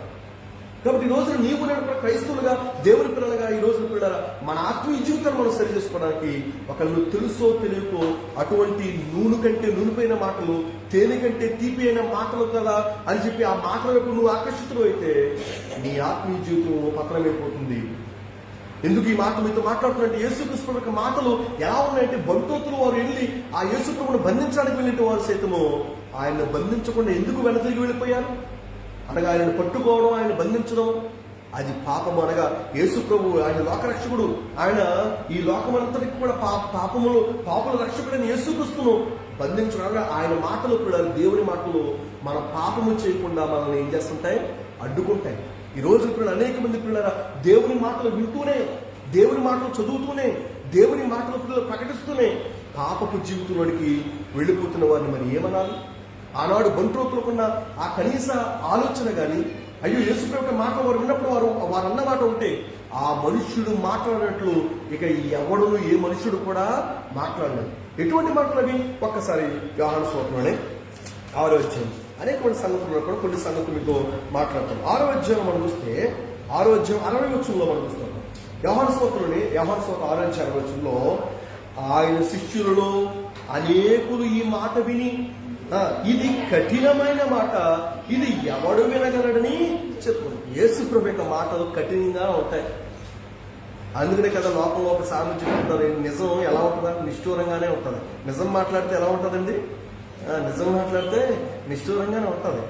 కాబట్టి ఈ రోజున నీవు నేను క్రైస్తవులుగా, దేవుని పిల్లలుగా, ఈ రోజున పిల్లల మన ఆత్మీయ జీవితాన్ని మనం సరి చేసుకోవడానికి ఒకళ్ళు తెలుసో తెలియకో అటువంటి నూనె కంటే నూనెపైన మాటలు, తేనె కంటే తీపి అయిన మాటలు కదా అని చెప్పి ఆ మాటల వైపు నువ్వు ఆకర్షితులు అయితే నీ ఆత్మీయ జీవితం పతనమైపోతుంది. ఎందుకు ఈ మాట మీతో మాట్లాడుతున్నట్టు, యేసుక్రీస్తు యొక్క మాటలు ఎలా ఉన్నాయంటే, బంటోతులు వారు వెళ్ళి ఆ యేసుప్రభును బంధించడానికి వెళ్ళిన వారు సైతము ఆయన్ని బంధించకుండా ఎందుకు వెనతిరిగి వెళ్ళిపోయారు అనగా, ఆయనను పట్టుకోవడం, ఆయన బంధించడం అది పాపము. అనగా యేసుప్రభు ఆయన లోకరక్షకుడు, ఆయన ఈ లోకమంతటికి కూడా పాపముల రక్షకుడైన యేసుక్రీస్తును బంధించడం. ఆయన మాటలు కూడా, దేవుని మాటలు మన పాపము చేయకుండా మనల్ని ఏం చేస్తుంటాయి, అడ్డుకుంటాయి. ఈ రోజు పిల్లలు అనేక మంది పిల్లల దేవుని మాటలు వింటూనే, దేవుని మాటలు చదువుతూనే, దేవుని మాటలు పిల్లలు ప్రకటిస్తూనే పాపపు జీవితంలోనికి వెళ్ళిపోతున్న వారిని మరి ఏమనాలి? ఆనాడు బంట్రోతులకున్న ఆ కనీస ఆలోచన కానీ, అయ్యో యేసుప్రభు యొక్క మాట వారు విన్నప్పుడు వారు అన్న మాట ఉంటే ఆ మనుష్యుడు మాట్లాడినట్లు ఇక ఎవడును ఏ మనుష్యుడు కూడా మాట్లాడలేదు. ఎటువంటి మాటలు అవి? ఒక్కసారి యోహాను సువార్తలోనే 6వ అధ్యాయం అనేకమైన సంగతులు కూడా కొన్ని సంగతులు మీతో మాట్లాడతాం. 6వ అధ్యాయం మనం చూస్తే 6వ అధ్యాయం 60వ వచనంలో మనం చూస్తాం. యోహాను సువార్తలోనే 6వ అధ్యాయం 60వ వచనంలో ఆయన శిష్యులలో అనేకులు ఈ మాట విని, ఇది కఠినమైన మాట, ఇది ఎవడు వినగలడని చెప్పుకోండి. యేసుప్రభు యొక్క మాటలు కఠినంగా ఉంటాయి. అందుకనే కదా లోపల ఒక సామెత చెప్తుంటారు, నిజం ఎలా ఉంటుందా, నిష్ఠూరంగానే ఉంటుంది. నిజం మాట్లాడితే ఎలా ఉంటుందండి? నిజం మాట్లాడితే నిష్ఠూరంగానే ఉంటుంది.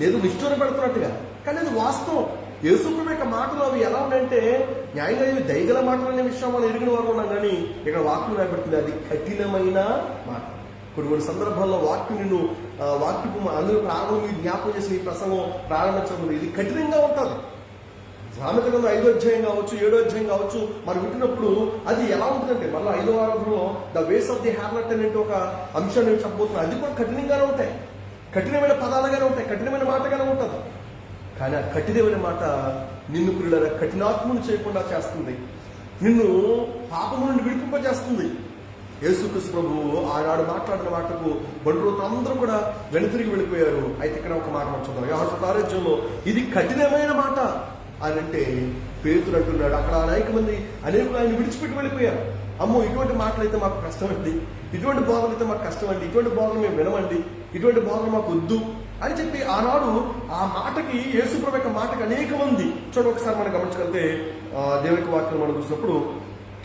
లేదు నిష్ఠూర పెడుతున్నట్టుగా, కానీ అది వాస్తవం. యేసుప్రభు యొక్క మాటలు అవి ఎలా ఉన్నాయంటే న్యాయంగా ఇవి దయగల మాటలు అనే విషయం మనం ఎరిగిన వారు ఉన్నాం. కానీ ఇక్కడ వాక్యం రాబడుతుంది, అది కఠినమైన మాట. కొన్ని సందర్భాల్లో వాక్యం నిన్ను వాక్యపు అందరూ ప్రారంభం జ్ఞాపకం చేసి ఈ ప్రసంగం ప్రారంభించడం ఇది కఠినంగా ఉంటుంది. సామెత గ్రంథం 5వ అధ్యాయం కావచ్చు, 7వ అధ్యాయం కావచ్చు, మనం వింటున్నప్పుడు అది ఎలా ఉంటుందంటే మళ్ళీ 5వ ఆరాధనలో ద వేస్ ఆఫ్ ది హ్యార్లట్ అనేటువంటి ఒక అంశాన్ని నేను చెప్పబోతున్నాను. అది కూడా కఠినంగానే ఉంటాయి, కఠినమైన పదాలుగానే ఉంటాయి, కఠినమైన మాటగానే ఉంటుంది. కానీ ఆ కఠినమైన మాట నిన్ను పిల్లల కఠినాత్మను చేయకుండా చేస్తుంది, నిన్ను పాపము నుండి విడిపింపజేస్తుంది. యేసుక్రీస్తు ప్రభువు ఆనాడు మాట్లాడిన మాటకు బండ్రోతు అందరూ కూడా వెనుతిరిగి వెళ్ళిపోయారు. అయితే ఇక్కడ ఒక మాట మనం చూద్దాం. యోహాను 6:6 ఇది కఠినమైన మాట అని అంటే పేతురు అంటున్నాడు, అక్కడ అనేకులు ఆయన విడిచిపెట్టి వెళ్ళిపోయారు. అమ్మో, ఇటువంటి మాటలైతే మాకు కష్టం అండి, ఇటువంటి బోధనలు అయితే మాకు కష్టం అండి, ఇటువంటి బోధనలు మేము వినమండి, ఇటువంటి బోధనలు మాకు వద్దు అని చెప్పి ఆనాడు ఆ మాటకి, యేసుప్రభు యొక్క మాటకి అనేక మంది చూడండి. ఒకసారి మనం గమనించగలిగితే దేవుని వాక్యం మనం చూసినప్పుడు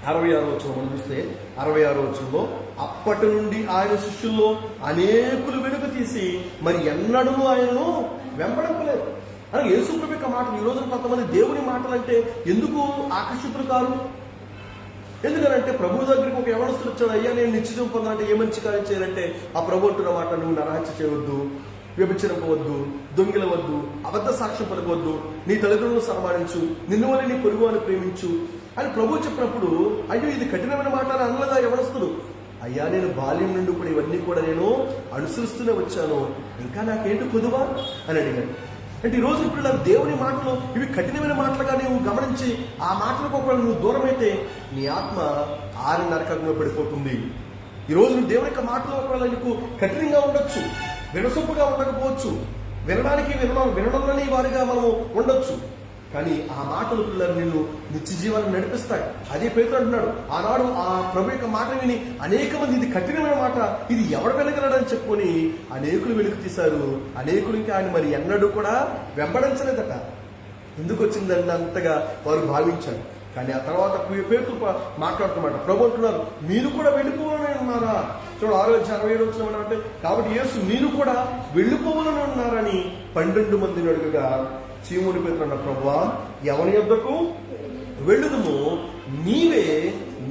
66వ వచనం మనం చూస్తే 66వ వచనంలో అప్పటి నుండి ఆయన శిష్యుల్లో అనేకులు వెనుక తీసి మరి ఎన్నడూ ఆయనను వెంబడింపలేదు. అలాగే యేసుప్రభు యొక్క మాటలు ఈ రోజున కొంతమంది దేవుని మాటలు అంటే ఎందుకు ఆకర్షితులు కారు? ఎందుకనంటే ప్రభు దగ్గరికి ఒక యవనస్తుడు వచ్చాడు, అయ్యా నేను నిత్యజీవం పొందాలంటే ఏ మంచి కార్యం చేయాలంటే ఆ ప్రభు అంటున్న మాట, నువ్వు నరహత్య చేయవద్దు, వ్యభిచరింపవద్దు, దొంగిలవద్దు, అబద్ధ సాక్ష్యం పలకవద్దు, నీ తల్లిదండ్రులను సన్మానించు, నిన్ను వల్ల నీ పొరుగువారిని ప్రేమించు అని ప్రభు చెప్పినప్పుడు, అయ్యో ఇది కఠినమైన మాట అని అనలేదా యవనస్తుడు? అయ్యా నేను బాల్యం నుండి కూడా ఇవన్నీ కూడా నేను అనుసరిస్తూనే వచ్చాను, ఇంకా నాకేంటి కొదువా అని అడిగాడు. అంటే ఈ రోజు ఇప్పుడు దేవుని మాటలు ఇవి కఠినమైన మాటలుగా నువ్వు గమనించి ఆ మాటలకు ఒకవేళ నువ్వు దూరమైతే నీ ఆత్మ ఆరి నరకంలో పడిపోతుంది. ఈ రోజు నువ్వు దేవుని యొక్క మాటలు ఒకవేళ నీకు కఠినంగా ఉండొచ్చు, వినసొప్పుగా ఉండకపోవచ్చు, వినడంలోని వారిగా మనము ఉండొచ్చు, కానీ ఆ మాటలు పిల్లలు నిన్ను నిత్య జీవాన్ని నడిపిస్తాయి. అదే పేతురు అంటున్నాడు, ఆనాడు ఆ ప్రభు యొక్క మాట విని అనేక మంది ఇది కఠినమైన మాట, ఇది ఎవడు వెనగలడని చెప్పుకొని అనేకులు వెలుగు తీశారు. అనేకులు ఇంకా ఆయన మరి ఎన్నడూ కూడా వెంబడించలేదట. ఎందుకు వచ్చిందంటే అంతగా వారు భావించారు. కానీ ఆ తర్వాత పేతురు మాట్లాడుతున్నమాట, ప్రభు అంటున్నారు, మీరు కూడా వెళ్ళిపోవాలని ఉన్నారా? చూడు 6:67 వచ్చిన అంటే, కాబట్టి యేసు మీరు కూడా వెళ్ళిపోవాలని ఉన్నారని 12 మందిని అడుగుగా సీమోను పేతురు అన్న, ప్రభువా ఎవరి యొద్దకు వెళ్ళుదుము, నీవే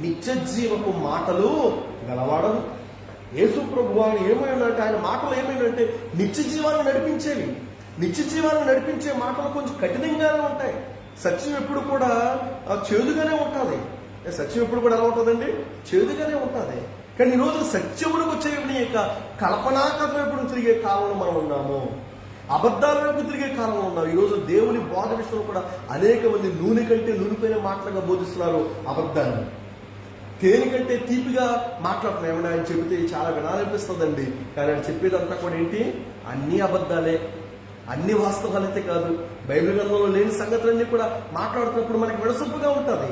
నిత్య జీవపు మాటలు గలవాడవు. యేసు ప్రభువా అని ఏమైందంటే ఆయన మాటలు ఏమైందంటే నిత్య జీవాన్ని నడిపించేవి. నిత్య జీవాన్ని నడిపించే మాటలు కొంచెం కఠినంగానే ఉంటాయి. సత్యం ఎప్పుడు కూడా చేదుగానే ఉంటుంది. సత్యం ఎప్పుడు కూడా ఎలా ఉంటుందండి? చేదుగానే ఉంటుంది. కానీ ఈ రోజు సత్యములకు వచ్చే యొక్క కల్పనా కథ ఎప్పుడు తిరిగే కాలంలో మనం ఉన్నాము, అబద్ధాల వైపు తిరిగే కాలంలో ఉన్నాం. ఈరోజు దేవుని బోధ విషయంలో కూడా అనేక మంది నూనె కంటే నూనెపైన మాటలుగా బోధిస్తున్నారు అబద్ధాన్ని. తేనె కంటే తీపిగా మాట్లాడుతున్నాం. ఏమన్నా ఆయన చెబితే చాలా వినాలనిపిస్తుందండి, కానీ ఆయన చెప్పేదంతా కూడా ఏంటి? అన్ని అబద్ధాలే, అన్ని వాస్తవాలైతే కాదు. బైబిల్ గ్రంథంలో లేని సంగతులన్నీ కూడా మాట్లాడుతున్నప్పుడు మనకి వినసొప్పుగా ఉంటుంది,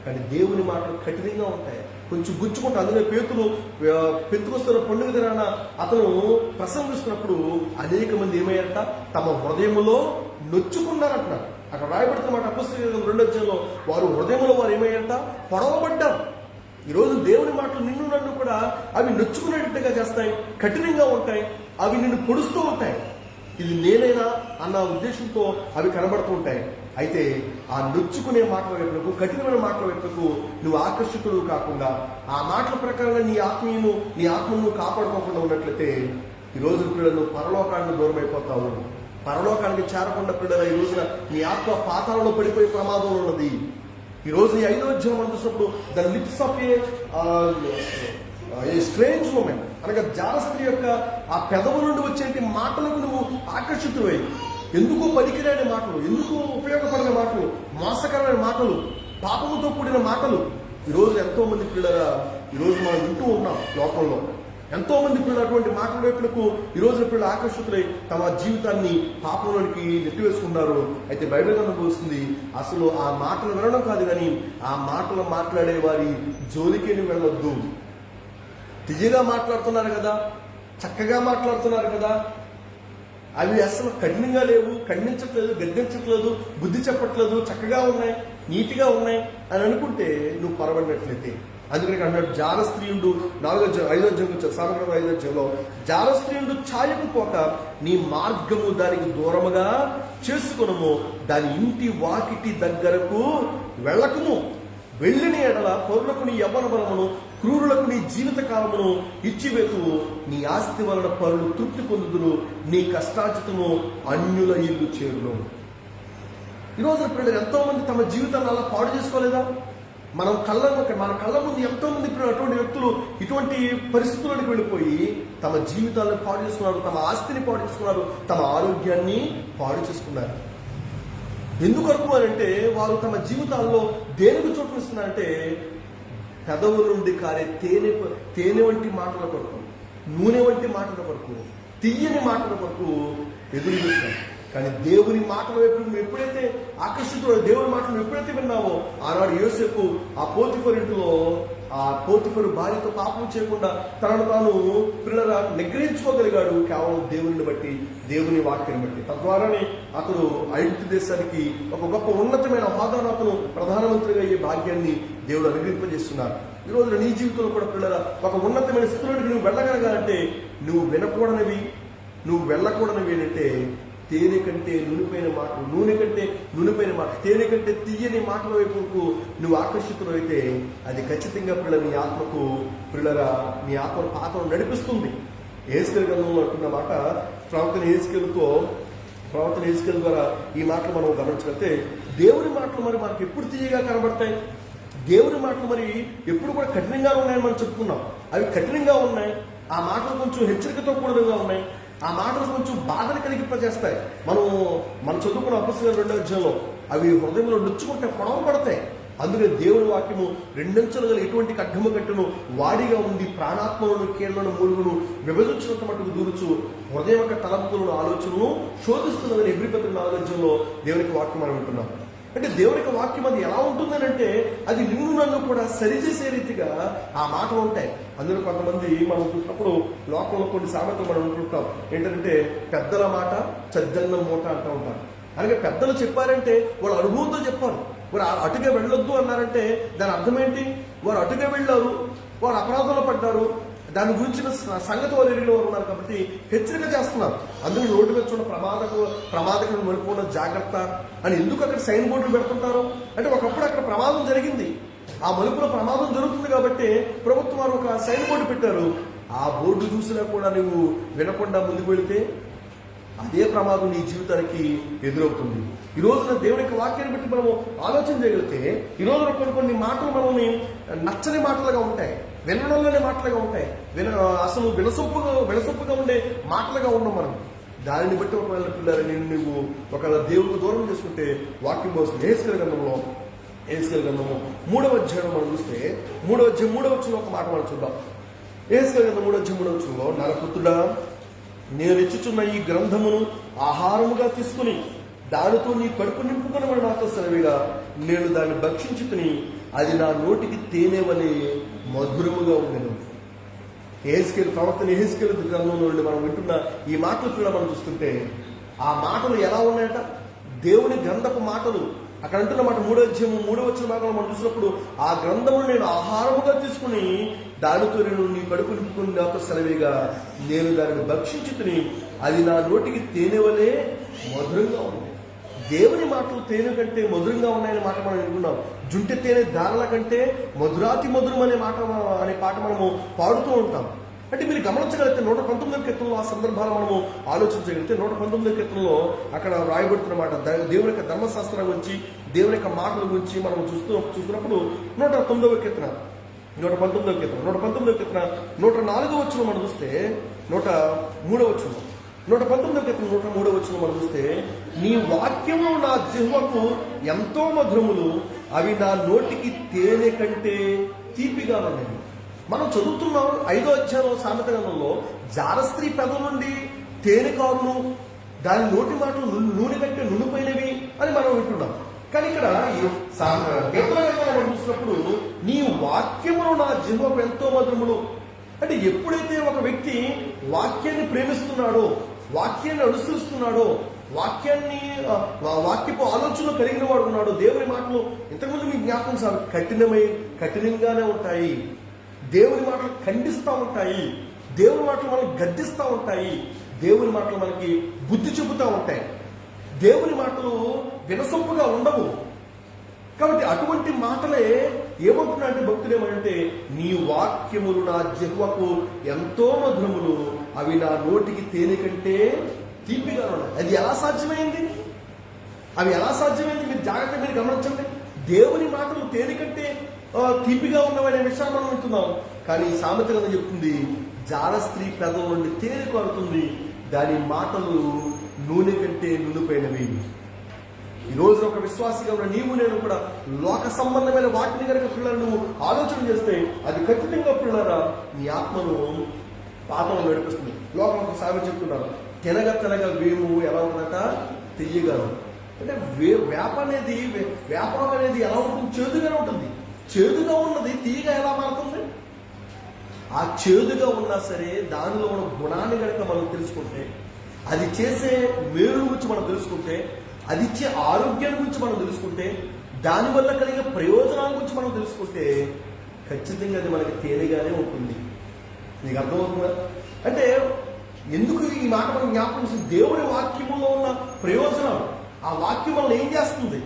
కానీ దేవుని మాటలు కఠినంగా ఉంటాయి, కొంచెం గుచ్చుకుంటాం. అందులో పేతురు పెంతుకొస్తున్న పండుగ దినాన అతను ప్రసంగిస్తున్నప్పుడు అనేక మంది ఏమయ్యారట? తమ హృదయములో నొచ్చుకున్నారంటున్నారు. అక్కడ రాయబడుతున్నమాట అపొస్తలుల 2వ అధ్యాయంలో వారు హృదయంలో వారు ఏమయ్యారట? పొడవబడ్డారు. ఈరోజు దేవుని మాటలు నిన్ను నన్ను కూడా అవి నొచ్చుకునేటట్టుగా చేస్తాయి, కఠినంగా ఉంటాయి, అవి నిన్ను పొడుస్తూ ఉంటాయి. ఇది నేనైనా అన్న ఉద్దేశంతో అవి కనబడుతూ ఉంటాయి. అయితే ఆ నొచ్చుకునే మాటల వైపుకు, కఠినమైన మాటల వైపుకు నువ్వు ఆకర్షితుడు కాకుండా ఆ మాటల ప్రకారంగా నీ ఆత్మను కాపాడుకోకుండా ఉన్నట్లయితే ఈరోజు పిల్లలు పరలోకానికి దూరం అయిపోతావు. పరలోకానికి చేరకుండా పిల్లల ఈ రోజున నీ ఆత్మ పాతాళంలో పడిపోయే ప్రమాదం ఉన్నది. ఈ రోజు ఈ 5వ అధ్యాయం మనం చూసినప్పుడు the lips of A strange women అనగా జారస్త్రీ యొక్క ఆ పెదవు నుండి వచ్చే మాటలకు నువ్వు ఆకర్షితువై, ఎందుకు పనికిరాని మాటలు, ఎందుకు ఉపయోగపడిన మాటలు, మోసకరమైన మాటలు, పాపముతో కూడిన మాటలు ఈరోజు ఎంతో మంది పిల్లల ఈరోజు మనం వింటూ ఉన్నాం. లోకంలో ఎంతో మంది పిల్లలు అటువంటి మాటల వైపులకు ఈ రోజు పిల్లలు ఆకర్షితులై తమ జీవితాన్ని పాపంలోనికి నెట్టివేసుకున్నారు. అయితే బైబిల్ అనుభవిస్తుంది అసలు ఆ మాటలు వినడం కాదు, కానీ ఆ మాటలు మాట్లాడే వారి జోలికేని వెళ్ళొద్దు. తియ్యగా మాట్లాడుతున్నారు కదా, చక్కగా మాట్లాడుతున్నారు కదా, అవి అసలు కఠినంగా లేవు, ఖండించట్లేదు, గద్దించట్లేదు, బుద్ధి చెప్పట్లేదు, చక్కగా ఉన్నాయి, నీట్గా ఉన్నాయి అని అనుకుంటే నువ్వు పొరబడినట్లయితే. అందుకని అన్నాడు, జారస్త్రీయుడు 5వ అధ్యాయంలో సామెతల 5వ అధ్యాయంలో జారస్త్రీయుడు ఛాయకు పోక నీ మార్గము దానికి దూరముగా చేసుకునము, దాని ఇంటి వాకిటి దగ్గరకు వెళ్ళకుము. వెళ్ళిన ఎడల పరులకు నీ యవ్వన బలమును, క్రూరులకు నీ జీవిత కాలమును ఇచ్చివేతువు. నీ ఆస్తి వలన పరులు తృప్తి పొందుదురు, నీ కష్టార్జితము అన్యుల ఇల్లు చేరును. ఈ రోజున పిల్లలు ఎంతో మంది తమ జీవితాన్ని అలా పాడు చేసుకోలేదా? మన కళ్ళ ముందు ఎంతో మంది అటువంటి వ్యక్తులు ఇటువంటి పరిస్థితుల్లోకి వెళ్ళిపోయి తమ జీవితాలను పాడు చేసుకున్నారు, తమ ఆస్తిని పాడు చేసుకున్నారు, తమ ఆరోగ్యాన్ని పాడు చేసుకున్నారు. ఎందుకు అంటే వారు తమ జీవితాల్లో దేనికి చోటునిస్తున్నారంటే పెదవుల నుండి కారే తేనె వంటి మాటల కొరకు, నూనె వంటి మాటల కొరకు, తీయని మాటల కొరకు ఎదురు చూస్తారు. కానీ దేవుని మాటల వైపు నువ్వు ఎప్పుడైతే ఆకర్షితుడో, దేవుని మాటలు ఎప్పుడైతే విన్నావో, ఆనాడు యోసేపు ఆ పోతిఫరు ఇంటిలో ఆ పోతిఫరు భార్యతో పాపం చేయకుండా తనను తాను పిల్లల నిగ్రహించుకోగలిగాడు కేవలం దేవుని బట్టి, దేవుని వాక్యాన్ని బట్టి. తద్వారానే అతడు ఐగుప్తు దేశానికి ఒక గొప్ప ఉన్నతమైన హోదాను అతను ప్రధానమంత్రిగా అయ్యే భాగ్యాన్ని దేవుడు అనుగ్రహింపజేస్తున్నారు. ఈ రోజున నీ జీవితంలో కూడా పిల్లల ఒక ఉన్నతమైన స్థితిలోకి నువ్వు వెళ్ళగలగాలంటే నువ్వు వెళ్ళకూడనివి ఏంటంటే తేనె కంటే నునిపోయిన మాటలు, నూనె కంటే నునిపోయిన మాటలు, తేనె కంటే తీయని మాటల వైపుకు నువ్వు ఆకర్షితులైతే అది ఖచ్చితంగా నీ ఆత్మకు నీ ఆత్మను పాత్రను నడిపిస్తుంది. యెహెజ్కేలు గ్రంథంలో అంటున్న మాట, ప్రవక్త యెహెజ్కేలు ద్వారా ఈ మాటలు మనం గమనించగలిగితే దేవుని మాటలు మరి మనకి ఎప్పుడు తీయగా కనబడతాయి? దేవుని మాటలు మరి ఎప్పుడు కూడా కఠినంగా ఉన్నాయని మనం చెప్పుకున్నాం. అవి కఠినంగా ఉన్నాయి, ఆ మాటలు కొంచెం హెచ్చరికతో కూడినగా ఉన్నాయి, ఆ మాటలు కొంచెం బాధను కలిగింపజేస్తాయి. మనం చదువుకున్న అపొస్తలుల 2వ అధ్యాయంలో అవి హృదయంలో నొచ్చుకుంటే పొడవ పడతాయి. అందుకే దేవుని వాక్యము రెండంచెలు గల ఎటువంటి ఖడ్గము కట్టును వాడిగా ఉండి ప్రాణాత్మలను, కీళ్లను, మూలుగును విభజించినంత మట్టుకు దూరుచు హృదయం యొక్క తలంపులను, ఆలోచనను శోధిస్తున్నదని హెబ్రీ పత్రిక 4వ అధ్యాయంలో దేవునికి వాక్యం మనం వింటున్నాం. అంటే దేవునికి వాక్యం అది ఎలా ఉంటుందనంటే అది నిన్ను నన్ను కూడా సరిచేసే రీతిగా ఆ మాటలు ఉంటాయి. అందులో కొంతమంది మనం చూసినప్పుడు లోకంలో కొన్ని సామెతలు మనం ఉంటుంటాం. ఏంటంటే పెద్దల మాట చద్దన్నం మూట అంటూ ఉంటారు. అలాగే పెద్దలు చెప్పారంటే వాళ్ళు అనుభవంతో చెప్పారు. వారు అటుగా వెళ్ళొద్దు అన్నారంటే దాని అర్థం ఏంటి? వారు అటుగా వెళ్ళారు, వారు అపరాధంలో పడ్డారు, దాని గురించిన సంగతి వారు ఎరిగిన వారు ఉన్నారు కాబట్టి హెచ్చరిక చేస్తున్నారు. అందులో రోడ్డు మీద చూడ ప్రమాదకరం మలుపుకున్న జాగ్రత్త అని ఎందుకు అక్కడ సైన్ బోర్డులు పెడుతుంటారు అంటే ఒకప్పుడు అక్కడ ప్రమాదం జరిగింది, ఆ మలుపులో ప్రమాదం జరుగుతుంది కాబట్టి ప్రభుత్వం వారు ఒక సైన్ బోర్డు పెట్టారు. ఆ బోర్డు చూసినా కూడా నువ్వు వినకుండా ముందుకు వెళితే అదే ప్రమాదం నీ జీవితానికి ఎదురవుతుంది. ఈ రోజున దేవుని యొక్క వాక్యాన్ని బట్టి మనము ఆలోచన చేయగలిగితే ఈ రోజున కొన్ని మాటలు మనల్ని నచ్చని మాటలుగా ఉంటాయి, వినడంలోనే మాటలుగా ఉంటాయి, అసలు వినసొప్పుగా ఉండే మాటలుగా ఉన్నాం మనం. దానిని బట్టి ఒకవేళ పిల్లలు నువ్వు ఒకవేళ దేవుడికి దూరం చేసుకుంటే వాక్యం వస్తుంది. యెహెజ్కేలు గ్రంథము 3వ అధ్యాయం మనం చూస్తే 3వ అధ్యాయం 3వ వచనంలో ఒక మాట మనం చూద్దాం. యెహెజ్కేలు గ్రంథం 3వ అధ్యాయం 3వ వచనంలో, నరపుత్రుడా, నేను ఇచ్చుచున్న ఈ గ్రంథమును ఆహారముగా తీసుకుని దానితో నీ కడుపు నింపుకుని నాతో సెలవిగా నేను దాన్ని భక్షించుకుని అది నా నోటికి తేనె వలె మధురముగా ఉండెను. ప్రవక్త యెహెజ్కేలు గ్రంథంలో నుండి మనం వింటున్న ఈ మాటలు కూడా మనం చూస్తుంటే ఆ మాటలు ఎలా ఉన్నాయట? దేవుని గ్రంథపు మాటలు. అక్కడ అంటున్న మాట 3వ అధ్యాయం 3వ వచన భాగంలో మనం చూసినప్పుడు ఆ గ్రంథమును నేను ఆహారముగా తీసుకుని దానితో నేను నీ కడుపు నింపుకుని నాతో సెలవిగా నేను దానిని భక్షించుకుని అది నా నోటికి తేనె వలె మధురంగా ఉంది. దేవుని మాటలు తేనె కంటే మధురంగా ఉన్నాయనే మాట మనం వినుకున్నాం. జుంటె తేనె ధారల కంటే మధురాతి మధురం అనే పాట మనము పాడుతూ ఉంటాం. అంటే మీరు గమనించగలిగితే 119వ కీర్తనలో ఆ సందర్భాలు మనము ఆలోచించగలిగితే 119వ కీర్తనలో అక్కడ రాయబడుతున్న మాట దేవుని యొక్క ధర్మశాస్త్రం గురించి, దేవుని యొక్క మాటల గురించి మనం చూస్తున్నప్పుడు 119వ కీర్తన 119వ కీర్తన 104వ వచనం మనం చూస్తే 103వ వచనం 119వ కీర్తన 103వ వచనం మనం చూస్తే నీ వాక్యము నా జిహ్వకు ఎంతో మధురములు, అవి నా నోటికి తేనె కంటే తీపిగా ఉన్నాయి. మనం చదువుతున్నాం 5వ అధ్యాయంలో సామెత గ్రంథంలో జారస్త్రీ పెదవు నుండి తేనె కారును, దాని నోటి మాటలు నూనె కంటే నునిపోయినవి అని మనం వింటున్నాం. కానీ ఇక్కడ మనం చూసినప్పుడు నీ వాక్యమును నా జిహ్వకు ఎంతో మధురములు అంటే ఎప్పుడైతే ఒక వ్యక్తి వాక్యాన్ని ప్రేమిస్తున్నాడో, వాక్యాన్ని అనుసరిస్తున్నాడో, వాక్యపు ఆలోచనలు కలిగిన వాడు ఉన్నాడు, దేవుని మాటలు ఇంతకుముందు మీకు జ్ఞాపకం సార్ కఠినంగానే ఉంటాయి, దేవుని మాటలు ఖండిస్తూ ఉంటాయి, దేవుని మాటలు మనల్ని గద్దిస్తూ ఉంటాయి, దేవుని మాటలు మనకి బుద్ధి చెబుతూ ఉంటాయి, దేవుని మాటలు వినసొంపుగా ఉండవు. కాబట్టి అటువంటి మాటలే ఏమంటున్నాయంటే భక్తులు ఏమంటే నీ వాక్యములు నా జిహ్వకు ఎంతో మధురములు, అవి నా నోటికి తేనె కంటే తీపిగా ఉన్నాయి. అది ఎలా సాధ్యమైంది? అవి ఎలా సాధ్యమైంది? మీరు జాగ్రత్తగా మీరు గమనించండి. దేవుని మాటలు తేలికంటే తీపిగా ఉన్నవనే విషయాన్ని మనం వింటున్నాం. కానీ ఈ సామెత గ్రంథం చెప్తుంది, జార స్త్రీ పెదవుల నుండి తేనె కారుతుంది, దాని మాటలు నూనె కంటే నునుపైనవి. ఈ రోజు ఒక విశ్వాసిగా ఉన్న నీవు నేను కూడా లోక సంబంధమైన వాటిని కనుక పిల్లలు నువ్వు ఆలోచన చేస్తే అది ఖచ్చితంగా పిల్లరా నీ ఆత్మను పాపంలో నడిపిస్తుంది. లోకం ఒక సామెత చెప్తున్నారు, తినగా వేము ఎలా ఉంటుందట, తెయ్యగలరు. అంటే వ్యాపారం అనేది ఎలా ఉంటుంది? చేదుగానే ఉంటుంది. చేదుగా ఉన్నది తీయగా ఎలా మారుతుంది? ఆ చేదుగా ఉన్నా సరే దానిలో ఉన్న గుణాన్ని కనుక మనం తెలుసుకుంటే, అది చేసే మేలు గురించి మనం తెలుసుకుంటే, అది ఇచ్చే ఆరోగ్యాన్ని గురించి మనం తెలుసుకుంటే, దానివల్ల కలిగే ప్రయోజనాల గురించి మనం తెలుసుకుంటే ఖచ్చితంగా అది మనకి తేలిగానే ఉంటుంది. నీకు అర్థమవుతుందా? అంటే ఎందుకు ఈ మాట మనం జ్ఞాపకం చేసి, దేవుడి వాక్యములో ఉన్న ప్రయోజనాలు, ఆ వాక్యం మనల్ని ఏం చేస్తుంది?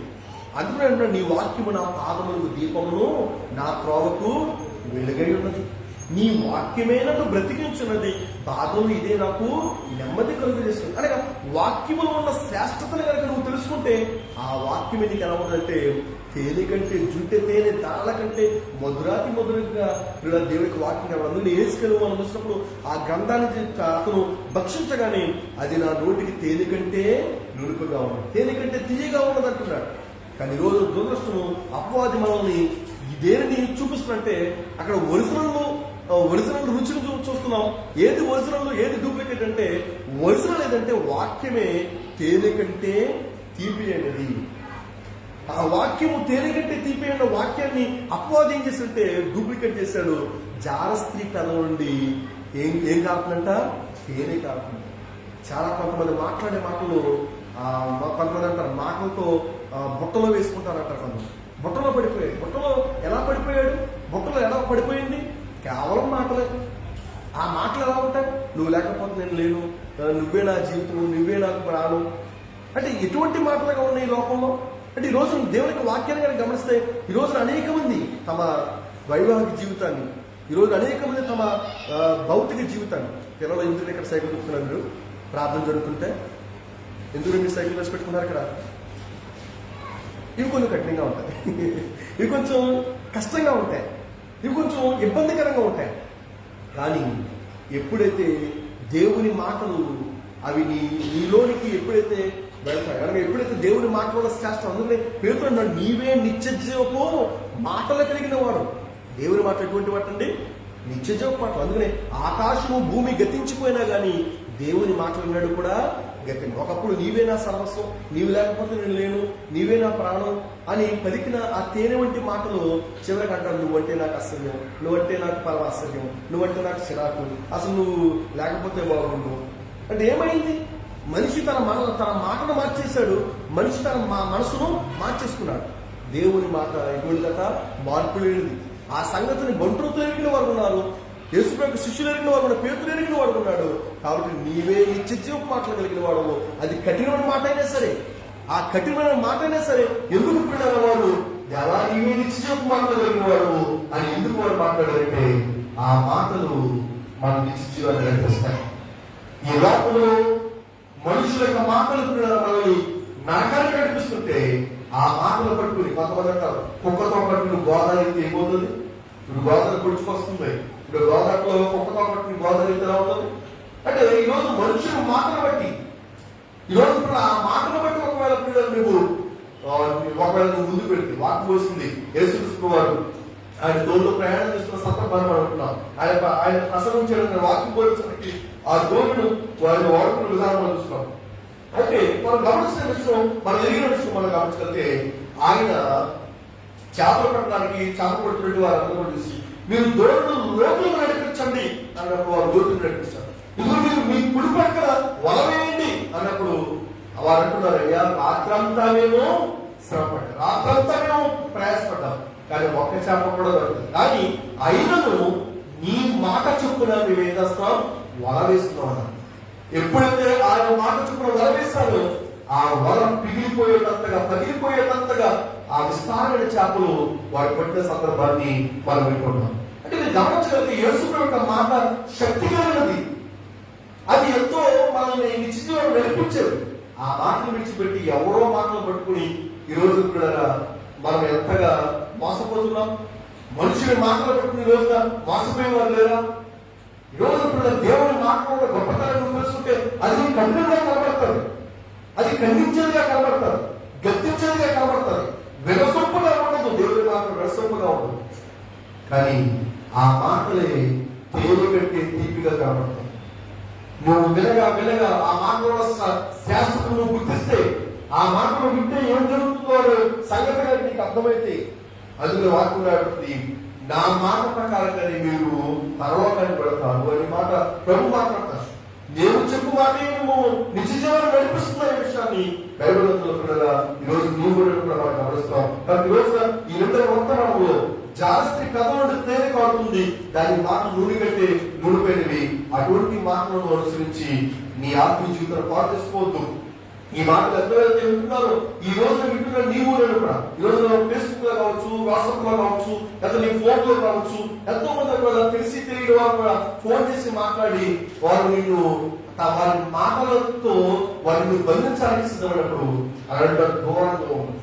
అందుకే నీ వాక్యము నా పాదములకు దీపమును, నా త్రోవకు వెలుగై ఉన్నది. నీ వాక్యమే నన్ను బ్రతికించున్నది, బాధలు ఇదే నాకు నెమ్మది కలుగు చేస్తుంది. అనగా వాక్యములో ఉన్న శ్రేష్టతను కనుక నువ్వు తెలుసుకుంటే, ఆ వాక్యం నీకు ఎలా ఉందంటే తేనె కంటే, జుంటె తేనె ధారల కంటే మధురాతి మధురంగా ఇలా దేవుడికి వాక్యం కావాలి. అందులో ఏసుకెళ్ళి మనం చూసినప్పుడు ఆ గ్రంథాన్ని అతను భక్షించగానే అది నా నోటికి తేనె కంటే నునుపుగా ఉన్నది, తేనె కంటే తీయగా ఉన్నది అంటున్నాడు. కానీ ఈరోజు దురదృష్టము, అపవాది మనల్ని దేనిని చూపిస్తున్నట్టే అక్కడ ఒరిజినల్ రుచిని చూస్తున్నాం. ఏది ఒరిజినల్, ఏది డూప్లికేట్ అంటే, ఒరిజినల్ ఏదంటే వాక్యమే తేనె కంటే తీపి అయినది. ఆ వాక్యము తేనె కంటే తీపి అయిన వాక్యాన్ని అపవాది ఏం చేస్తుంటే డూప్లికేట్ చేశాడు. జార స్త్రీ కథ నుండి ఏం కారుతుందంట, తేనె కారుతుంది. చాలా కొంతమంది మాట్లాడే మాటలు, కొంతమంది అంటారు మాటలతో బుట్టలో వేసుకుంటారంటారు. కొంతమంది బుట్టలో పడిపోయాడు. బుట్టలో ఎలా పడిపోయాడు? బుట్టలో ఎలా పడిపోయింది? కేవలం మాటలే. ఆ మాటలు ఎలా ఉంటాయి? నువ్వు లేకపోతే నేను లేను, నువ్వే నా జీవితం, నువ్వే నాకు ప్రాణం. అంటే ఎటువంటి మాటలుగా ఉన్నాయి ఈ లోకంలో? అంటే ఈ రోజు దేవునికి వాక్యాన్ని కనుక గమనిస్తే, ఈ రోజు అనేక మంది తమ వైవాహిక జీవితాన్ని, ఈ రోజు అనేక మంది తమ భౌతిక జీవితాన్ని, పిల్లలు ఎందుకు ఇక్కడ సైకిల్ పెట్టుకున్నారు? మీరు ప్రార్థన జరుగుతుంటే ఎందుకు మీరు సైకిల్ వేసి పెట్టుకున్నారు ఇక్కడ? ఇవి కొంచెం కఠినంగా ఉంటాయి, ఇవి కొంచెం కష్టంగా ఉంటాయి, ఇవి కొంచెం ఇబ్బందికరంగా ఉంటాయి. కానీ ఎప్పుడైతే దేవుని మాటలు అవి నీలోనికి ఎప్పుడైతే వెళ్తాయి, కనుక ఎప్పుడైతే దేవుని మాటల శ్రేష్టం, అందుకనే పేతురు అన్నాడు, నీవే నిత్యజీవపు మాటలు కలిగిన వాడు. దేవుని మాట ఎటువంటి మాట అండి? నిత్యజీవపు మాట. అందుకనే ఆకాశము భూమి గతించిపోయినా కానీ దేవుని మాటలు విన్నాడు కూడా గతి. ఒకప్పుడు నీవే నా సర్వస్వం, నీవు లేకపోతే నేను లేను, నీవే నా ప్రాణం అని పలికిన ఆ తేనె వంటి మాటలు చివరికి అంటారు, నువ్వంటే నాకు అసహ్యం, నువ్వంటే నాకు పరమాశ్చర్యం, నువ్వంటే నాకు చిరాకు, అసలు నువ్వు లేకపోతే బాగుండు. అంటే ఏమైంది? మనిషి తన మాటను మార్చేశాడు, మనిషి తన మనసును మార్చేసుకున్నాడు. దేవుని మాట ఎటువంటిదట? మార్పు లేనిది. ఆ సంగతిని బంట్రుతో ఎరిగిన వారు ఉన్నారు, యేసుప్రభు శిష్యులు ఎరిగిన వాడు, పేతురు ఎరిగిన వాడు ఉన్నాడు. కాబట్టి నీవే నిత్యజీవ మాటలు కలిగిన వాడు. అది కఠినమైన మాట అయినా సరే, ఆ కఠినమైన మాట అయినా సరే ఎందుకు పిల్లల వాడు ఎలా నీవే నిత్యజీవ మాటలు కలిగిన వాడు అని ఎందుకు వాడు మాట్లాడారంటే, ఆ మాటలు మన నిత్యజీవాన్ని నడిపిస్తాయి. ఈ లోకంలో మనుషుల యొక్క మాటలు మనల్ని నరకాన్ని నడిపిస్తుంటే, ఆ మాటలు పట్టుకుని కొంతమంది అంటారు, కుక్కతో పట్టుకుని గోదావరి ఏమవుతుంది? ఇప్పుడు గోదావరి పొడుచుకొస్తుంది, ఇప్పుడు గోదావరిలో కుక్కతో పట్టుకుని గోదావరి ఎలా ఉంటుంది? అంటే ఈరోజు మనుషుల మాటలు బట్టి, ఈరోజు ఇప్పుడు ఆ మాటలు బట్టి ఒకవేళ పిల్లలు నువ్వు ముందు పెడితే వాక్యం వస్తుంది. యేసుక్రీస్తు వారు ఆయన దోళ్ళు ప్రయాణం చేస్తున్న సందర్భాన్ని మనం అంటున్నాం. ఆయన ప్రసంగం చేయడం వాక్యం పోల్చడానికి ఆ దోళ్ళను వారిని వాడుకున్న విధానం మనం చూస్తున్నాం. అంటే మనం గమనించిన విషయం, మనం ఎరిగిన విషయం మనం గమనించగలిగితే, ఆయన చేపలు పట్టడానికి చేపలు పడుతున్నట్టు వారు అందరూ చూసి, మీరు దోళ్ళు లోపల నడిపించండి అన్నప్పుడు వారు దోళ్ళు నడిపిస్తారు. ఇప్పుడు మీరు మీ కుడి పక్కన వలవేయండి అన్నప్పుడు వారు అంటున్నారు, అయ్యా రాత్రంతా మేము శ్రమపడ్డాం, రాత్రంతా మేము ప్రయాసపడ్డాం, కానీ ఒక్క చేప కూడా దొరుకుతుంది. కానీ అయినను నీ మాట చొప్పున మేము ఏం చేస్తాం? వల వేస్తున్నాం అన్నారు. ఎప్పుడైతే ఆయన మాట చొప్పున వల వేస్తాడో ఆ వల పగిలిపోయేటంతగా ఆ విస్తారమైన చేపలు వాడు పట్టిన సందర్భాన్ని మనం వింటున్నాం. అంటే మీరు గమనించగలిగితే యేసుప్రభు యొక్క మాట శక్తి కలిగినది. అది ఎంతో మనల్ని నిత్యజీవం నడిపించేది. ఆ మాటలు విడిచిపెట్టి ఎవరో మాటలు పట్టుకుని ఈ రోజు కూడా మనం ఎంతగా మోసపోతున్నాం. మనుషుని మాటలు పట్టుకుని ఈ రోజున మోసపోయే వారు లేరా? ఈ రోజు కూడా దేవుని మాటలు గొప్పతనం తెలుసుకుంటే అది నీ కఠినంగా కనబడతారు, అది ఖండించేదిగా కనబడతారు, గద్దించేదిగా కనబడతారు. వినసొంపుగా ఉండదు, దేవుని మాటలు వినసొంపుగా ఉండదు. కానీ ఆ మాటలే తేలి కంటే తీపిగా కనబడతాయి. నువ్వు వినగా ఆ మాటల శాస్త్రం నువ్వు గుర్తిస్తే, ఆ మాటలు వింటే ఏం జరుగుతుందో సంగతిగా నీకు అర్థమైతే, అందులో వాక్యం రాబట్టి నా మాట ప్రకారంగానే మీరు పరలోకాన్ని పెడతారు అనే మాట ప్రభు మాట్లాడతారు. నేను చెప్పు మాటే నువ్వు నిజ జీవనం నడిపిస్తున్న విషయాన్ని బైబిల్ పిల్లగా ఈరోజు నీవు కూడా మనం గమనిస్తాం. కాబట్టి ఈ రోజున ఈ 2 వర్తమానంలో జాస్తి కథ నుండి తేలిక అవుతుంది, దాని మాటలు నూనె కంటే నూనెపోయినవి. అటువంటి మాటలను అనుసరించి నీ ఆత్మీయ జీవితాన్ని పాటు చేసుకోవద్దు. ఈ మాటలు ఎంతవైతే వింటున్నారో ఈ రోజున వింటున్న నీవు నేను కూడా ఈ రోజు ఫేస్బుక్ లో కావచ్చు, వాట్సాప్ లో కావచ్చు, లేదా నీ ఫోన్ లో కావచ్చు, ఎంతో మంది కూడా తెలిసి తెలియని వారు కూడా ఫోన్ చేసి మాట్లాడి వారు నిన్ను వారి మాటలతో వారిని బంధించాలని సిద్ధమైనప్పుడు అలాంటి దూరంగా ఉంది.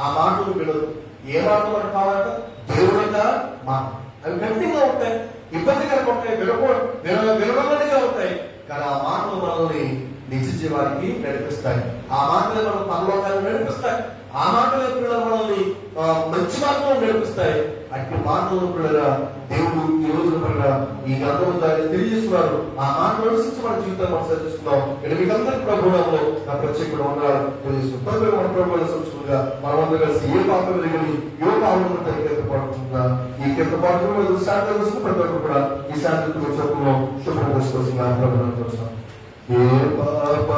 ఆ మాటలు వినదు. ఏ మాటలు మనకు కావాలంట? దేవుడిక మాట. అవి గట్టిగా ఉంటాయి, ఇబ్బందికరంగా ఉంటాయి, వినవలనిగా ఉంటాయి. కానీ ఆ మాటలు మనల్ని నిజ జీవానికి నడిపిస్తాయి. ఆ మాటలే మనం పరలోకాన్ని నడిపిస్తాయి. ఆ మాటలే పిల్లలు మనల్ని మంచి మార్గంలో నడిపిస్తాయి. అట్టి మాటలు పిల్లగా దేవుడు ఈ రోజున పిల్లగా ఈ గ్రంథం దాన్ని తెలియజేస్తున్నారు. ఆ మాటలు అనుసరించి మన జీవితాన్ని మనం సరిచేస్తున్నాం. ఇక్కడ మీకందరికీ ప్రభుత్వంలో నా ప్రత్యేక వందనాలు తెలియజేస్తున్నాం. మన ప్రభుత్వ సంస్కృతిగా మనమందరూ కలిసి ఏ పాపం జరిగింది ఏ పాపం పడుతుందా ఈ కింద పాటు శాంతి ప్రతి ఒక్కరు కూడా ఈ శాంతి చెప్పడం శుభ్రం చేసుకోవాల్సిన ప్రభుత్వం. ఏ పాప